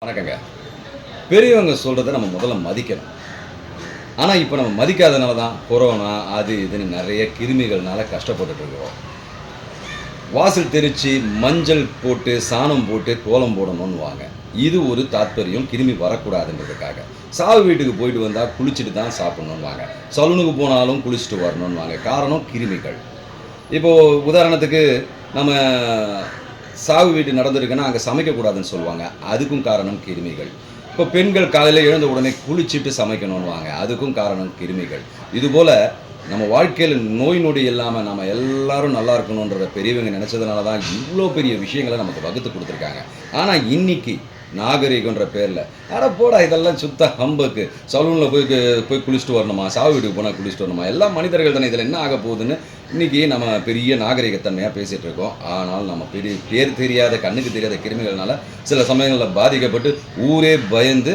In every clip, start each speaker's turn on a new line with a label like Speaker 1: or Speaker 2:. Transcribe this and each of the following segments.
Speaker 1: வணக்கங்க. பெரியவங்க சொல்றத நம்ம முதல்ல மதிக்கணும். ஆனா, இப்ப நம்ம மதிக்காதனால தான் கொரோனா, அது இதுன்னு நெறைய கிருமிகள்னால கஷ்டப்பட்டுட்டு இருக்கிறோம். வாசல் தெளிச்சு, மஞ்சள் போட்டு, சாணம் போட்டு, கோலம் போடணுன்னுவாங்க. இது ஒரு தாத்பரியம். கிருமி வரக்கூடாதுன்றதுக்காக. சாவு வீட்டுக்கு போயிட்டு வந்தா குளிச்சுட்டு தான் சாப்பிடணுன்னுவாங்க. சலூனுக்கு போனாலும் குளிச்சுட்டு வரணுன்னுவாங்க. காரணம் கிருமிகள். இப்போ உதாரணத்துக்கு நம்ம சாவு வீடு நடந்திருக்குன்னா, அங்க சமைக்கக்கூடாதுன்னு சொல்லுவாங்க. அதுக்கும் காரணம் கிருமிகள். இப்போ பெண்கள் காலையில எழுந்த உடனே குளிச்சுட்டு சமைக்கணுன்னுவாங்க. அதுக்கும் காரணம் கிருமிகள். இதுபோல நம்ம வாழ்க்கையில நோய் நொடி இல்லாம நம்ம எல்லாரும் நல்லா இருக்கணுன்றத பெரியவங்க நெனச்சதுனால தான் இவ்ளோ பெரிய விஷயங்கள நமக்கு வகுத்து குடுத்துருக்காங்க. ஆனா இன்னைக்கு நாகரீகம்ன்ற பேர்ல, அட போடா இதெல்லாம் சுத்த ஹம்பக்கு. சலூன்ல போய் குளிச்சுட்டு வரணுமா? சாவு வீட்டுக்கு போனா குளிச்சுட்டு வரணுமா? எல்லாம் மனிதர்கள் தானே. இதில என்ன ஆகப் போகுதுன்னு இன்னைக்கு நம்ம பெரிய நாகரீகத்தன்மையா பேசிட்டு இருக்கோம். ஆனால் நம்ம பேர் தெரியாத, கண்ணுக்கு தெரியாத கிருமிகள்னால சில சமயங்கள்ல பாதிக்கப்பட்டு ஊரே பயந்து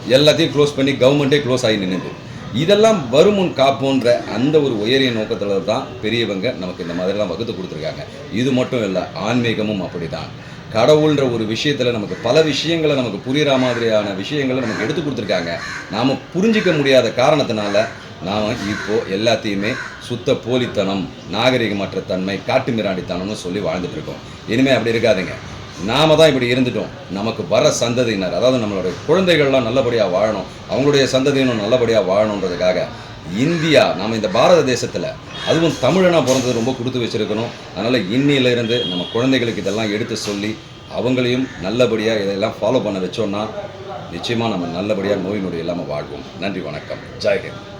Speaker 1: எல்லாத்தையும் குளோஸ் பண்ணி கவர்மெண்ட்டே குளோஸ் ஆகி நின்னுது. இதெல்லாம் வருமுன் காப்போன்ற அந்த ஒரு உயரிய நோக்கத்துல தான் பெரியவங்க நமக்கு இந்த மாதிரிலாம் வகுத்து குடுத்துருக்காங்க. இது மட்டும் இல்ல, ஆன்மீகமும் அப்படிதான். கடவுள்ன்ற ஒரு விஷயத்துல நமக்கு பல விஷயங்கள நமக்கு புரியிற மாதிரியான விஷயங்கள நமக்கு எடுத்துக் குடுத்துருக்காங்க. நாம புரிஞ்சுக்க முடியாத காரணத்தினால, நாம இப்போ எல்லாத்தையுமே சுத்த போலித்தனம், நாகரிகமற்ற தன்மை, காட்டுமிராண்டித்தனம்னு சொல்லி வாழ்ந்துட்டு இருக்கோம். இனிமே அப்படி இருக்காதுங்க. நாம தான் இப்படி இருந்துட்டோம். நமக்கு வர சந்ததியினர், அதாவது நம்மளுடைய குழந்தைகள்லாம் நல்லபடியா வாழணும். அவங்களுடைய சந்ததியினரும் நல்லபடியா வாழணுன்றதுக்காக, இந்தியா நம்ம இந்த பாரத தேசத்தில, அதுவும் தமிழனா பொறந்தது ரொம்ப குடுத்து வச்சிருக்கணும். அதனால இன்னிலிருந்து நம்ம குழந்தைகளுக்கு இதெல்லாம் எடுத்து சொல்லி, அவங்களையும் நல்லபடியா இதெல்லாம் ஃபாலோ பண்ண வச்சோம்னா, நிச்சயமா நம்ம நல்லபடியா நோய் நொடி இல்லாம வாழ்வோம். நன்றி, வணக்கம். ஜெய் ஹிந்த்.